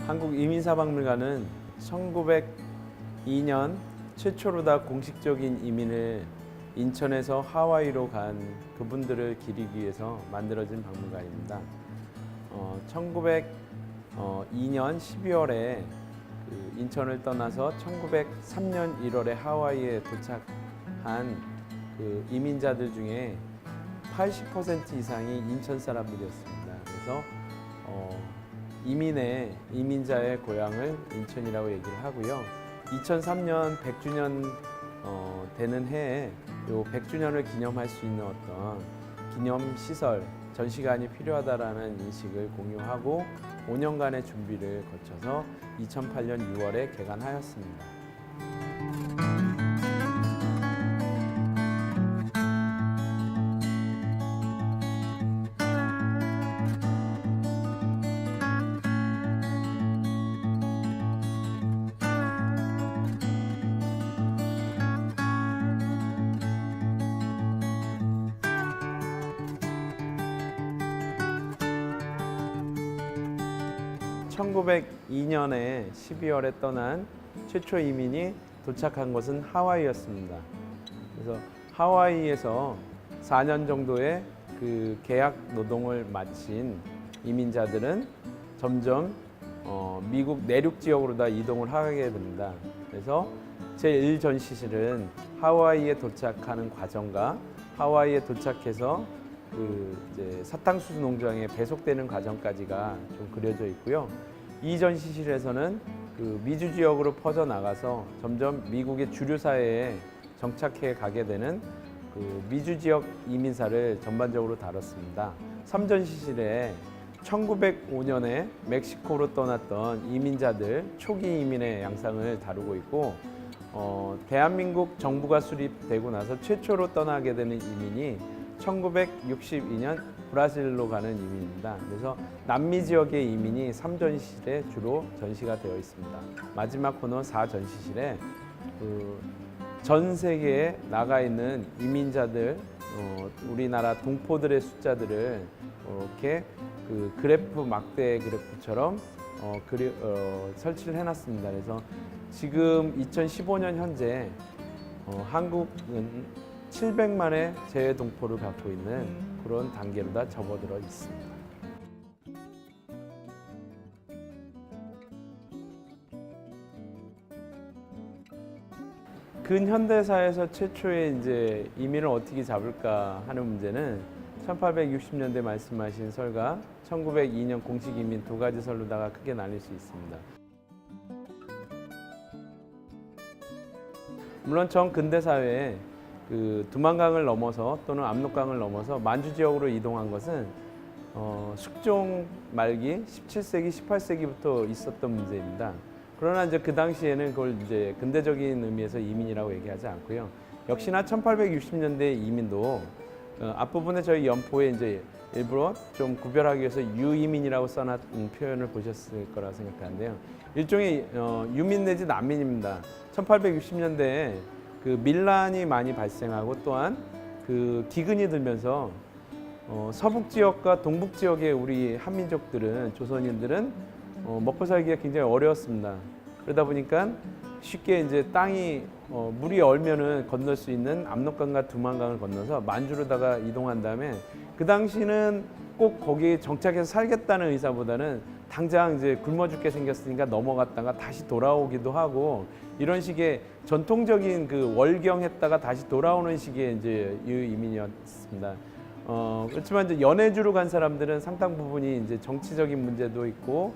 한국이민사박물관은 1902년 최초로 공식적인 이민을 인천에서 하와이로 간 그분들을 기리기 위해서 만들어진 박물관입니다. 1902년 12월에 인천을 떠나서 1903년 1월에 하와이에 도착한 그 이민자들 중에 80% 이상이 인천 사람들이었습니다. 그래서 이민자의 고향을 인천이라고 얘기를 하고요. 2003년 100주년 되는 해에 요 100주년을 기념할 수 있는 어떤 기념 시설, 전시관이 필요하다라는 인식을 공유하고 5년간의 준비를 거쳐서 2008년 6월에 개관하였습니다. (1902년에) 12월에 떠난 최초 이민이 도착한 곳은 하와이였습니다. 그래서 하와이에서 4년 정도의 그 계약 노동을 마친 이민자들은 점점 미국 내륙 지역으로 다 이동을 하게 됩니다. 그래서 제1전시실은 하와이에 도착하는 과정과 하와이에 도착해서 이제 사탕수수 농장에 배속되는 과정까지가 좀 그려져 있고요. 이 전시실에서는 미주 지역으로 퍼져 나가서 점점 미국의 주류 사회에 정착해 가게 되는 미주 지역 이민사를 전반적으로 다뤘습니다. 3전시실에 1905년에 멕시코로 떠났던 이민자들 초기 이민의 양상을 다루고 있고, 대한민국 정부가 수립되고 나서 최초로 떠나게 되는 이민이 1962년 브라질로 가는 이민입니다. 그래서 남미 지역의 이민이 3전시실에 주로 전시가 되어 있습니다. 마지막 코너 4전시실에 전 세계에 나가 있는 이민자들, 우리나라 동포들의 숫자들을 이렇게 그래프, 막대 그래프처럼 설치를 해놨습니다. 그래서 지금 2015년 현재 한국은 700만의 재외 동포를 갖고 있는 그런 단계로 다 접어들어 있습니다. 근현대사에서 최초의 이제 이민을 어떻게 잡을까 하는 문제는 1860년대 말씀하신 설과 1902년 공식 이민 두 가지 설로다가 크게 나뉠 수 있습니다. 물론 정근대 사회에 두만강을 넘어서 또는 압록강을 넘어서 만주 지역으로 이동한 것은 숙종 말기 17세기, 18세기부터 있었던 문제입니다. 그러나 이제 그 당시에는 그걸 이제 근대적인 의미에서 이민이라고 얘기하지 않고요. 역시나 1860년대 이민도 앞부분에 저희 연포에 이제 일부러 좀 구별하기 위해서 유이민이라고 써놨 표현을 보셨을 거라 생각하는데요. 일종의 유민 내지 난민입니다. 1860년대에 밀란이 많이 발생하고 또한 기근이 들면서 서북 지역과 동북 지역의 우리 한민족들은, 조선인들은 먹고 살기가 굉장히 어려웠습니다. 그러다 보니까 쉽게 이제 땅이 물이 얼면은 건널 수 있는 압록강과 두만강을 건너서 만주로다가 이동한 다음에, 그 당시는 꼭 거기에 정착해서 살겠다는 의사보다는 당장 이제 굶어 죽게 생겼으니까 넘어갔다가 다시 돌아오기도 하고, 이런 식의 전통적인 월경했다가 다시 돌아오는 식의 이제 유이민이었습니다. 그렇지만 이제 연해주로 간 사람들은 상당 부분이 이제 정치적인 문제도 있고,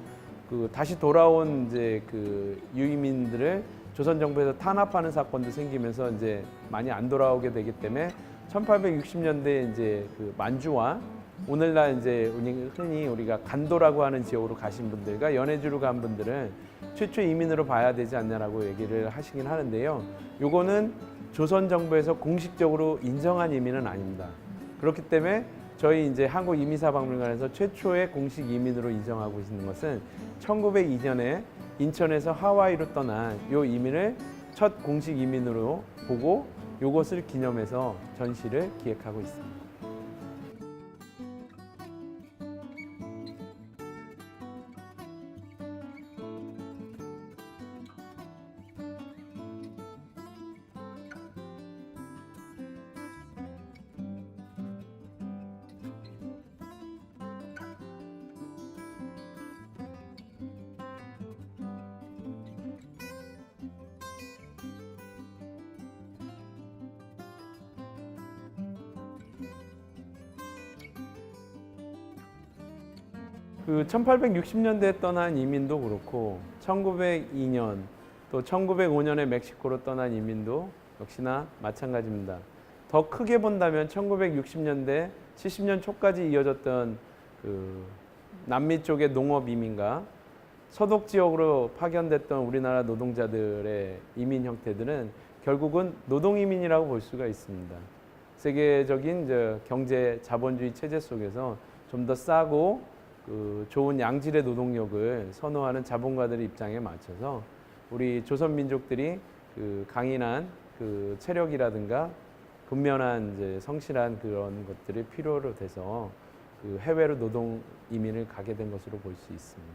다시 돌아온 이제 유이민들을 조선 정부에서 탄압하는 사건도 생기면서 이제 많이 안 돌아오게 되기 때문에 1860년대 이제 만주와 오늘날 이제 흔히 우리가 간도라고 하는 지역으로 가신 분들과 연해주로 간 분들은 최초 이민으로 봐야 되지 않냐라고 얘기를 하시긴 하는데요. 요거는 조선 정부에서 공식적으로 인정한 이민은 아닙니다. 그렇기 때문에 저희 이제 한국이민사박물관에서 최초의 공식 이민으로 인정하고 있는 것은 1902년에 인천에서 하와이로 떠난 요 이민을 첫 공식 이민으로 보고 요것을 기념해서 전시를 기획하고 있습니다. 그 1860년대에 떠난 이민도 그렇고 1902년 또 1905년에 멕시코로 떠난 이민도 역시나 마찬가지입니다. 더 크게 본다면 1960년대 70년 초까지 이어졌던 그 남미 쪽의 농업 이민과 서독 지역으로 파견됐던 우리나라 노동자들의 이민 형태들은 결국은 노동 이민이라고 볼 수가 있습니다. 세계적인 경제 자본주의 체제 속에서 좀 더 싸고 그 좋은 양질의 노동력을 선호하는 자본가들의 입장에 맞춰서 우리 조선 민족들이 그 강인한 그 체력이라든가 근면한 이제 성실한 그런 것들이 필요로 돼서 그 해외로 노동 이민을 가게 된 것으로 볼 수 있습니다.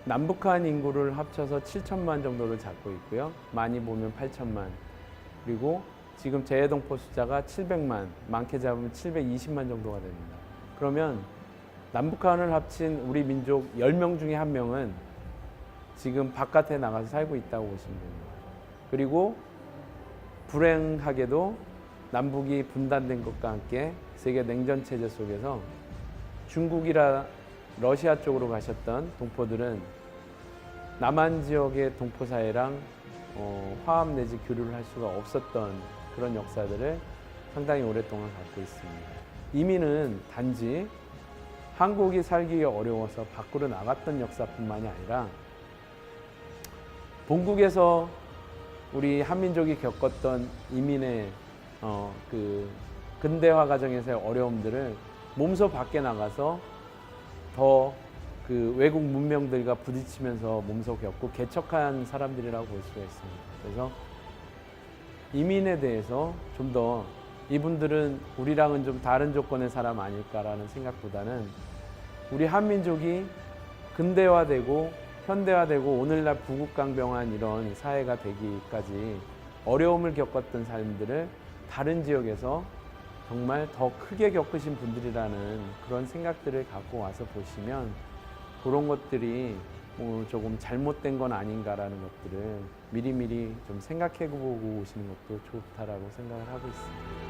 남북한 인구를 합쳐서 7천만 정도를 잡고 있고요. 많이 보면 8천만. 그리고 지금 재해동포 숫자가 700만, 많게 잡으면 720만 정도가 됩니다. 그러면 남북한을 합친 우리 민족 10명 중에 1명은 지금 바깥에 나가서 살고 있다고 보시면 됩니다. 그리고 불행하게도 남북이 분단된 것과 함께 세계 냉전 체제 속에서 중국이라 러시아 쪽으로 가셨던 동포들은 남한 지역의 동포 사회랑 화합 내지 교류를 할 수가 없었던 그런 역사들을 상당히 오랫동안 갖고 있습니다. 이민은 단지 한국이 살기가 어려워서 밖으로 나갔던 역사뿐만이 아니라 본국에서 우리 한민족이 겪었던 이민의 그 근대화 과정에서의 어려움들을 몸소 밖에 나가서 더 그 외국 문명들과 부딪히면서 몸소 겪고 개척한 사람들이라고 볼 수가 있습니다. 그래서 이민에 대해서 좀 더 이분들은 우리랑은 좀 다른 조건의 사람 아닐까라는 생각보다는 우리 한민족이 근대화되고 현대화되고 오늘날 부국강병한 이런 사회가 되기까지 어려움을 겪었던 사람들을 다른 지역에서 정말 더 크게 겪으신 분들이라는 그런 생각들을 갖고 와서 보시면 그런 것들이 뭐 조금 잘못된 건 아닌가라는 것들을 미리미리 좀 생각해보고 오시는 것도 좋다라고 생각을 하고 있습니다.